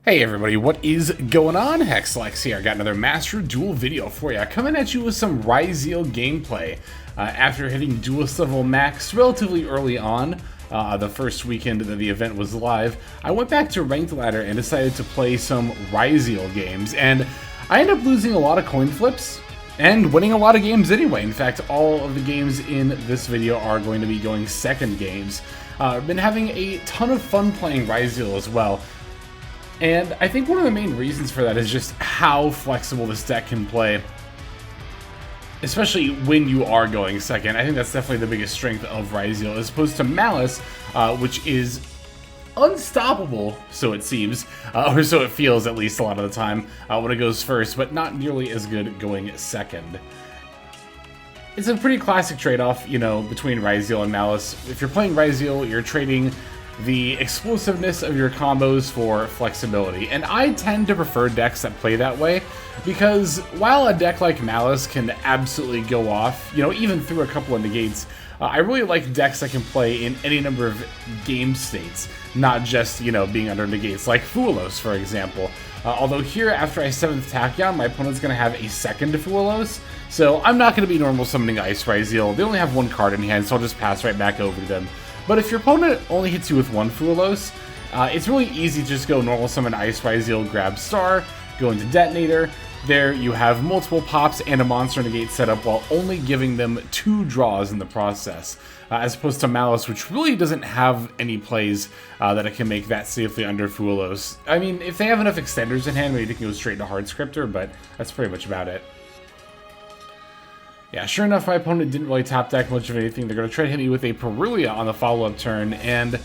Hey everybody, what is going on? Hexlex here. I got another Master Duel video for you. Coming at you with some Ryzeal gameplay. After hitting Duelist level max relatively early on, the first weekend that the event was live, I went back to Ranked Ladder and decided to play some Ryzeal games. And I ended up losing a lot of coin flips and winning a lot of games anyway. In fact, all of the games in this video are going to be going second games. I've been having a ton of fun playing Ryzeal as well. And I think one of the main reasons for that is just how flexible this deck can play, especially when you are going second. I think that's definitely the biggest strength of Ryzeal, as opposed to Maliss, which is unstoppable, so it seems, or so it feels at least a lot of the time, when it goes first, but not nearly as good going second. It's a pretty classic trade-off, you know, between Ryzeal and Maliss. If you're playing Ryzeal, you're trading the explosiveness of your combos for flexibility, and I tend to prefer decks that play that way, because while a deck like Maliss can absolutely go off, you know, even through a couple of negates, I really like decks that can play in any number of game states, not just, you know, being under negates, like Fuelos, for example. Although here, after I 7th Tachyon, my opponent's going to have a second Fuelos, so I'm not going to be normal summoning Ice Ryzeal. They only have one card in hand, so I'll just pass right back over to them. But if your opponent only hits you with one Fuelos, it's really easy to just go normal summon Ice Ryzeal, grab Star, go into Detonator. There you have multiple pops and a monster negate set up while only giving them 2 draws in the process. As opposed to Maliss, which really doesn't have any plays that it can make that safely under Fuelos. I mean, if they have enough extenders in hand, maybe they can go straight to Hard Scripter, but that's pretty much about it. Yeah, sure enough, my opponent didn't really top deck much of anything. They're going to try to hit me with a Perulia on the follow-up turn, and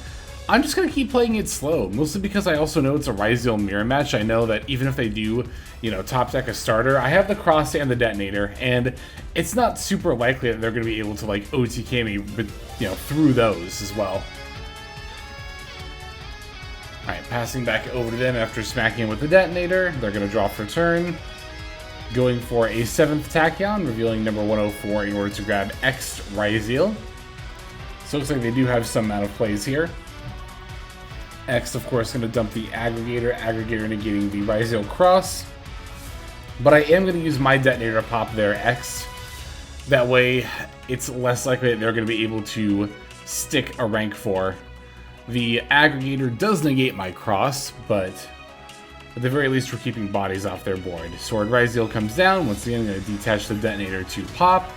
I'm just going to keep playing it slow, mostly because I also know it's a Ryzeal mirror match. I know that even if they do, you know, top deck a starter, I have the Cross and the Detonator, and it's not super likely that they're going to be able to, like, OTK me, but, you know, through those as well. Alright, passing back over to them after smacking with the Detonator. They're going to draw for turn. Going for a 7th Tachyon, revealing number 104 in order to grab X Ryzeal. So it looks like they do have some amount of plays here. X, of course, going to dump the Aggregator, negating the Ryzeal Cross. But I am going to use my Detonator to pop their X. That way, it's less likely that they're going to be able to stick a rank 4. The Aggregator does negate my Cross, but at the very least, we're keeping bodies off their board. Sword Ryzeal comes down. Once again, I'm going to detach the Detonator to pop.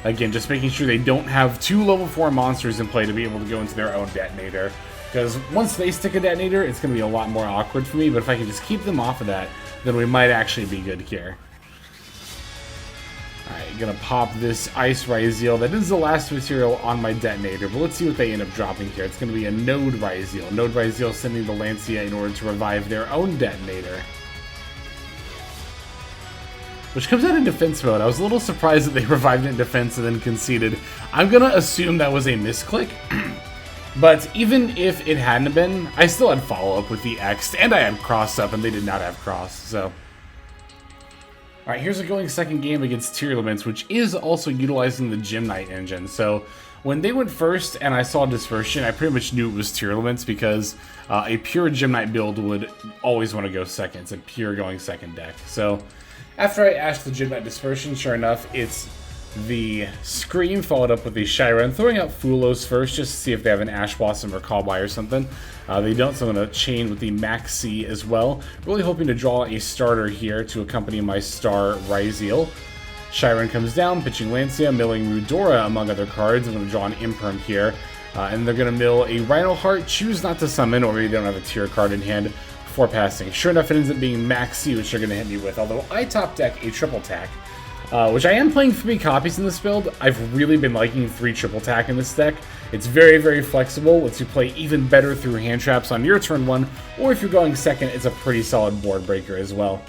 Again, just making sure they don't have 2 level 4 monsters in play to be able to go into their own Detonator. Because once they stick a Detonator, it's going to be a lot more awkward for me. But if I can just keep them off of that, then we might actually be good here. Alright, gonna pop this Ice Ryzeal. That is the last material on my Detonator, but let's see what they end up dropping here. It's gonna be a Node Ryzeal. Node Ryzeal sending the Lancia in order to revive their own Detonator, which comes out in defense mode. I was a little surprised that they revived it in defense and then conceded. I'm gonna assume that was a misclick, but even if it hadn't been, I still had follow-up with the X, and I had Cross up, and they did not have Cross, so. Alright, here's a going second game against Tearlaments, which is also utilizing the Gem Knight engine. So when they went first and I saw Dispersion, I pretty much knew it was Tearlaments because a pure Gem Knight build would always want to go second. It's a pure going second deck. So after I ashed the Gem Knight Dispersion, sure enough, it's the Scream followed up with the Shira. I'm throwing out Fuelos first just to see if they have an Ash Blossom or Callby or something. They don't, so I'm going to chain with the Max C as well. Really hoping to draw a starter here to accompany my Star Ryzeal. Shiren comes down, pitching Lancia, milling Rudora among other cards. I'm going to draw an Imperm here. And they're going to mill a Rhino Heart, choose not to summon, or maybe they don't have a tier card in hand before passing. Sure enough, it ends up being Max C, which they're going to hit me with, although I top deck a triple tack. Which I am playing 3 copies in this build. I've really been liking 3 triple tack in this deck. It's very, very flexible, lets you play even better through hand traps on your turn 1, or if you're going second, it's a pretty solid board breaker as well.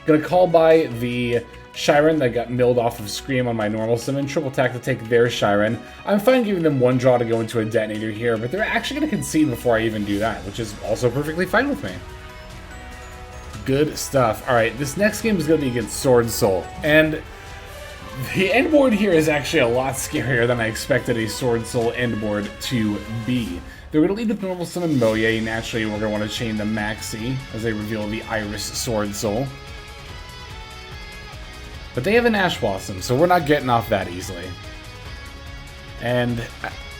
Gonna call by the Shiren that got milled off of Scream on my normal summon, triple tack to take their Shiren. I'm fine giving them 1 draw to go into a Detonator here, but they're actually gonna concede before I even do that, which is also perfectly fine with me. Good stuff. Alright, this next game is going to be against Sword Soul, and the end board here is actually a lot scarier than I expected a Sword Soul end board to be. They're going to lead with normal summon Moye. Naturally, we're going to want to chain the Maxi as they reveal the Iris Sword Soul. But they have an Ash Blossom, so we're not getting off that easily. And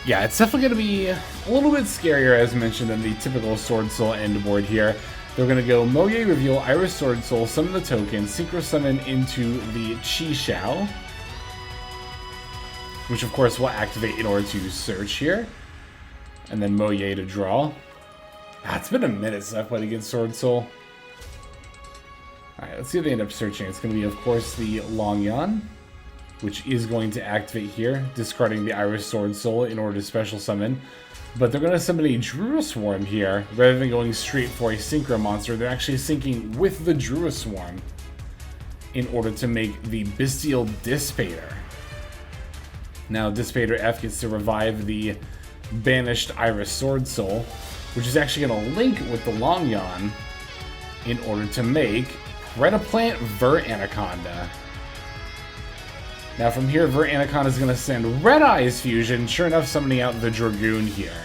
yeah, it's definitely going to be a little bit scarier, as mentioned, than the typical Sword Soul end board here. They're going to go Moye, reveal Iris Sword Soul, summon the token, Synchro Summon into the Chi Xiao, which of course will activate in order to search here. And then Moye to draw. It's been a minute since I've played against Sword Soul. Alright, let's see if they end up searching. It's going to be, of course, the Longyan, which is going to activate here, discarding the Iris Sword Soul in order to special summon. But they're going to summon a Druid Swarm here, rather than going straight for a Synchro monster. They're actually syncing with the Druid Swarm in order to make the Bestial Dissipator. Now, Dissipator F gets to revive the banished Iris Sword Soul, which is actually going to link with the Longyan in order to make Predaplant Vert Anaconda. Now from here, Vert Anaconda is going to send Red Eyes Fusion, sure enough summoning out the Dragoon here.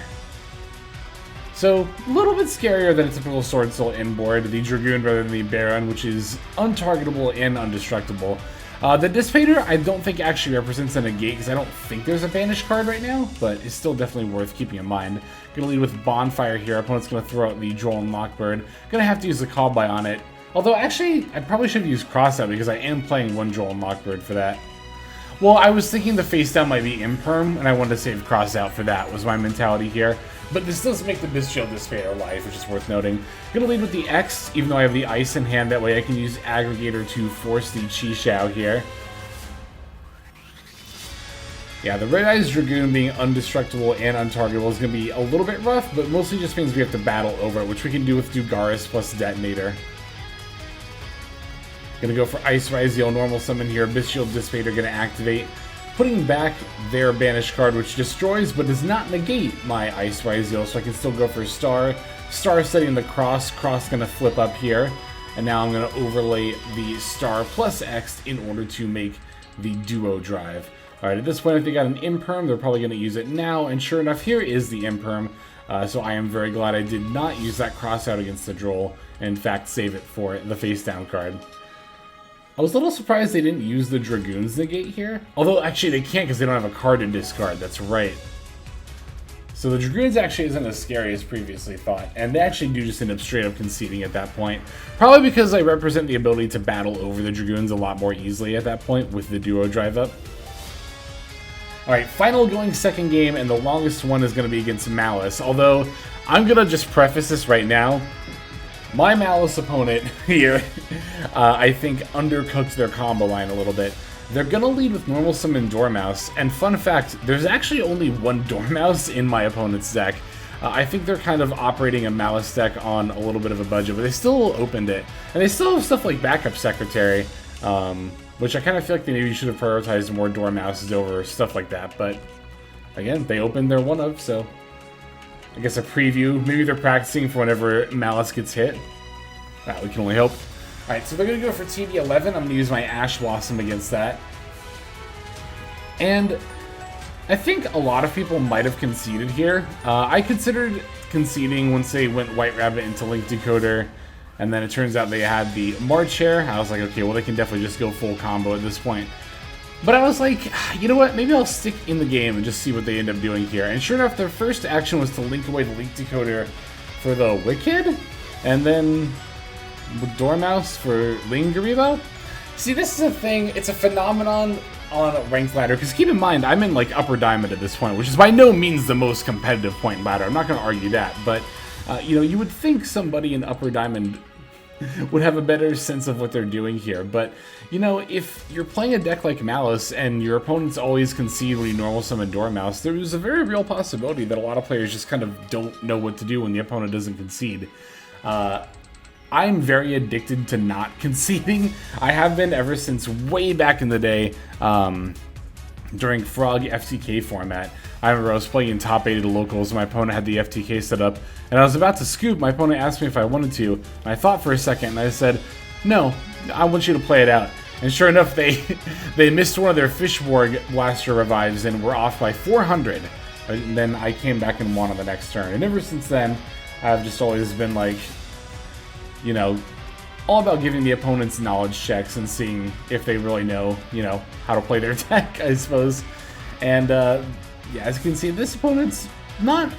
So, a little bit scarier than a typical Sword Soul inboard, the Dragoon rather than the Baron, which is untargetable and undestructible. The Dissipator, I don't think actually represents a negate, because I don't think there's a banished card right now, but it's still definitely worth keeping in mind. Gonna lead with Bonfire here, opponent's gonna throw out the Droll and Lockbird. Gonna have to use the Call By on it. Although, actually, I probably should have used Crossout, because I am playing one Droll and Lockbird for that. Well, I was thinking the face down might be Imperm, and I wanted to save Crossout for that, was my mentality here. But this does make the Bestial Dissipator alive, which is worth noting. Gonna lead with the X, even though I have the Ice in hand, that way I can use Aggregator to force the Chi Xiao here. Yeah, the Red Eyes Dragoon being undestructible and untargetable is gonna be a little bit rough, but mostly just means we have to battle over it, which we can do with Dugaris plus Detonator. Gonna go for Ice Ryzeal, normal summon here, Bestial Dissipator gonna activate, putting back their banished card, which destroys but does not negate my Ice Ryzeal, so I can still go for Star. Star setting the Cross gonna flip up here, and now I'm gonna overlay the Star plus X in order to make the Duo Drive. Alright, at this point, if they got an Imperm, they're probably gonna use it now, and sure enough, here is the Imperm, so I am very glad I did not use that Cross out against the Droll, and in fact save it for the face down card. I was a little surprised they didn't use the Dragoon's negate here. Although, actually, they can't because they don't have a card to discard. That's right. So the Dragoons actually isn't as scary as previously thought. And they actually do just end up straight up conceding at that point. Probably because I represent the ability to battle over the Dragoons a lot more easily at that point with the Duo Drive up. Alright, final going second game, and the longest one is going to be against Maliss. Although, I'm going to just preface this right now. My Maliss opponent here, I think, undercooked their combo line a little bit. They're going to lead with normal summon Dormouse, and fun fact, there's actually only one Dormouse in my opponent's deck. I think they're kind of operating a Maliss deck on a little bit of a budget, but they still opened it. And they still have stuff like Backup Secretary, which I kind of feel like they maybe should have prioritized more Dormouses over stuff like that. But, again, they opened their one of, so I guess a preview. Maybe they're practicing for whenever Maliss gets hit. We can only hope. Alright, so they're going to go for TD11. I'm going to use my Ash Blossom against that. And I think a lot of people might have conceded here. I considered conceding once they went White Rabbit into Link Decoder, and then it turns out they had the March Hare. I was like, okay, well, they can definitely just go full combo at this point. But I was like, you know what, maybe I'll stick in the game and just see what they end up doing here. And sure enough, their first action was to link away the Link Decoder for the Wicked, and then Dormouse for Lingaribo. See, this is a thing, it's a phenomenon on a ranked ladder, because keep in mind, I'm in like Upper Diamond at this point, which is by no means the most competitive point ladder. I'm not going to argue that, but, you know, you would think somebody in Upper Diamond would have a better sense of what they're doing here. But, you know, if you're playing a deck like Maliss and your opponents always concede when you normal summon Dormouse, there's a very real possibility that a lot of players just kind of don't know what to do when the opponent doesn't concede. I'm very addicted to not conceding. I have been ever since way back in the day, during Frog FTK format. I remember I was playing in top 8 of the locals, my opponent had the FTK set up, and I was about to scoop. My opponent asked me if I wanted to, and I thought for a second, and I said, no, I want you to play it out. And sure enough, they missed one of their Fishborg Blaster revives and were off by 400. And then I came back and won on the next turn. And ever since then, I've just always been like, you know, all about giving the opponents knowledge checks and seeing if they really know, you know, how to play their deck, I suppose. And yeah, as you can see, this opponent's not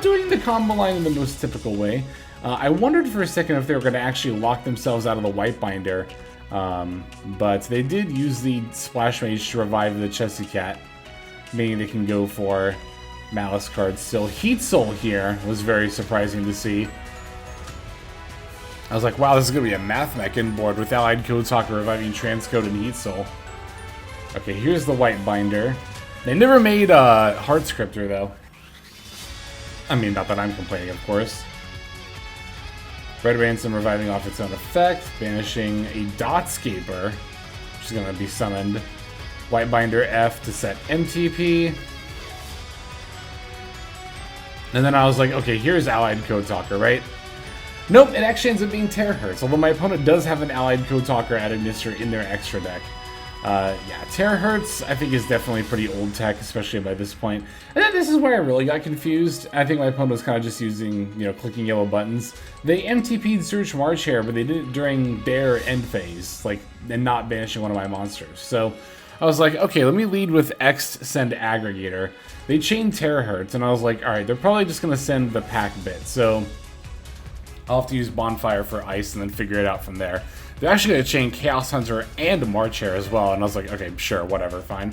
doing the combo line in the most typical way. I wondered for a second if they were going to actually lock themselves out of the white binder, but they did use the Splash Mage to revive the Chessy Cat, meaning they can go for Maliss cards still. Heat Soul here was very surprising to see. I was like, wow, this is going to be a Math Mech board with Allied Code Talker reviving Transcode and Heat Soul. Okay, here's the white binder. They never made a Heart Scripter, though. I mean, not that I'm complaining, of course. Red Ransom reviving off its own effect, banishing a Dotscaper, which is going to be summoned. White binder F to set MTP. And then I was like, okay, here's Allied Code Talker, right? Nope, it actually ends up being Terahertz, although my opponent does have an Allied Code Talker at Administer in their extra deck. Yeah, Terahertz, I think, is definitely pretty old tech, especially by this point. And then this is where I really got confused. I think my opponent was kind of just using, you know, clicking yellow buttons. They MTP'd Search March here, but they did it during their end phase, like, and not banishing one of my monsters. So I was like, okay, let me lead with X send Aggregator. They chained Terahertz, and I was like, alright, they're probably just going to send the pack bit. So I'll have to use Bonfire for Ice and then figure it out from there. They're actually going to chain Chaos Hunter and March Hare as well, and I was like, okay, sure, whatever, fine.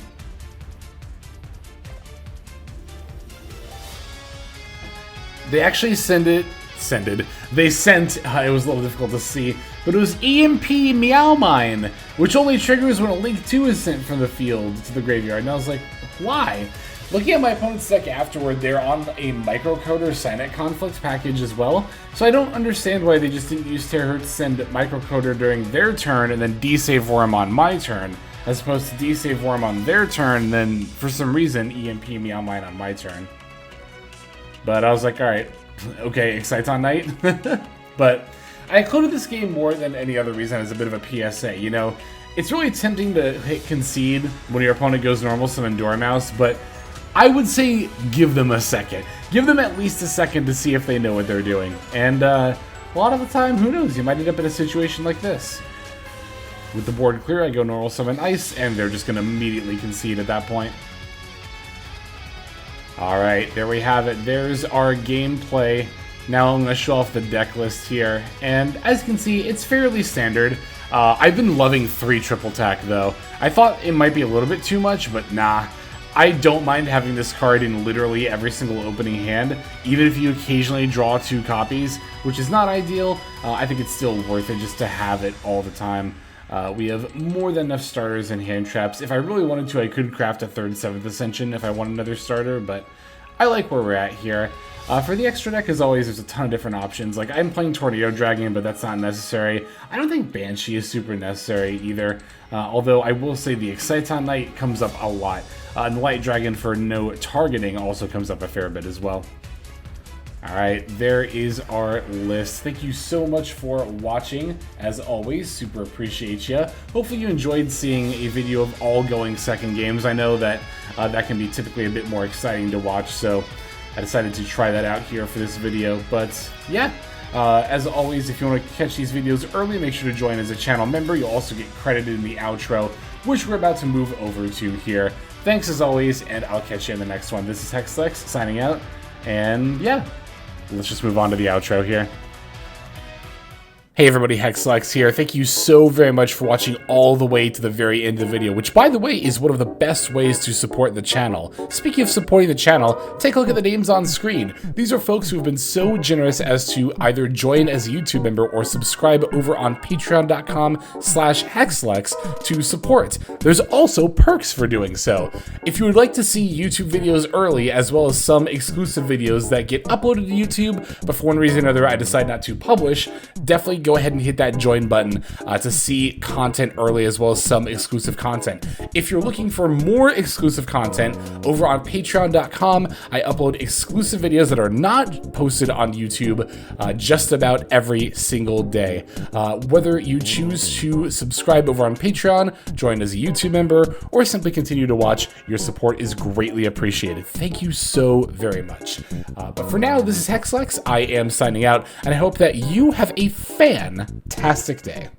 They actually They sent, it was a little difficult to see, but it was EMP Meow Mine, which only triggers when a Link 2 is sent from the field to the graveyard, and I was like, why? Looking at my opponent's deck afterward, they're on a Microcoder Signet Conflict package as well, so I don't understand why they just didn't use Terahertz to send Microcoder during their turn and then D-Save Worm on my turn, as opposed to D-Save Worm on their turn and then, for some reason, EMP Meow Mine on my turn. But I was like, alright, okay, Exciton Knight. But I included this game more than any other reason as a bit of a PSA, you know? It's really tempting to hit concede when your opponent goes normal summon Dormouse, but I would say give them a second. Give them at least a second to see if they know what they're doing. And a lot of the time, who knows, you might end up in a situation like this. With the board clear, I go normal summon Ice, and they're just going to immediately concede at that point. Alright, there we have it. There's our gameplay. Now I'm going to show off the deck list here. And as you can see, it's fairly standard. I've been loving 3 triple tack, though. I thought it might be a little bit too much, but nah. I don't mind having this card in literally every single opening hand, even if you occasionally draw 2 copies, which is not ideal. I think it's still worth it just to have it all the time. We have more than enough starters and hand traps. If I really wanted to, I could craft a 3rd 7th Ascension if I want another starter, but I like where we're at here. For the extra deck, as always, there's a ton of different options. Like, I'm playing Tornado Dragon, but that's not necessary. I don't think Banshee is super necessary either, although I will say the Exciton Knight comes up a lot. And Light Dragon for no targeting also comes up a fair bit as well. Alright, there is our list. Thank you so much for watching. As always, super appreciate you. Hopefully you enjoyed seeing a video of all going second games. I know that that can be typically a bit more exciting to watch, so I decided to try that out here for this video. But yeah, as always, if you want to catch these videos early, make sure to join as a channel member. You'll also get credited in the outro, which we're about to move over to here. Thanks as always, and I'll catch you in the next one. This is Hexlex signing out, and yeah, let's just move on to the outro here. Hey everybody, Hexlex here. Thank you so very much for watching all the way to the very end of the video, which by the way is one of the best ways to support the channel. Speaking of supporting the channel, take a look at the names on screen. These are folks who have been so generous as to either join as a YouTube member or subscribe over on patreon.com/Hexlex to support. There's also perks for doing so. If you would like to see YouTube videos early, as well as some exclusive videos that get uploaded to YouTube, but for one reason or another I decide not to publish, definitely go ahead and hit that join button to see content early, as well as some exclusive content. If you're looking for more exclusive content, over on patreon.com, I upload exclusive videos that are not posted on YouTube just about every single day. Whether you choose to subscribe over on Patreon, join as a YouTube member, or simply continue to watch, your support is greatly appreciated. Thank you so very much. But for now, this is Hexlex. I am signing out, and I hope that you have a fantastic day.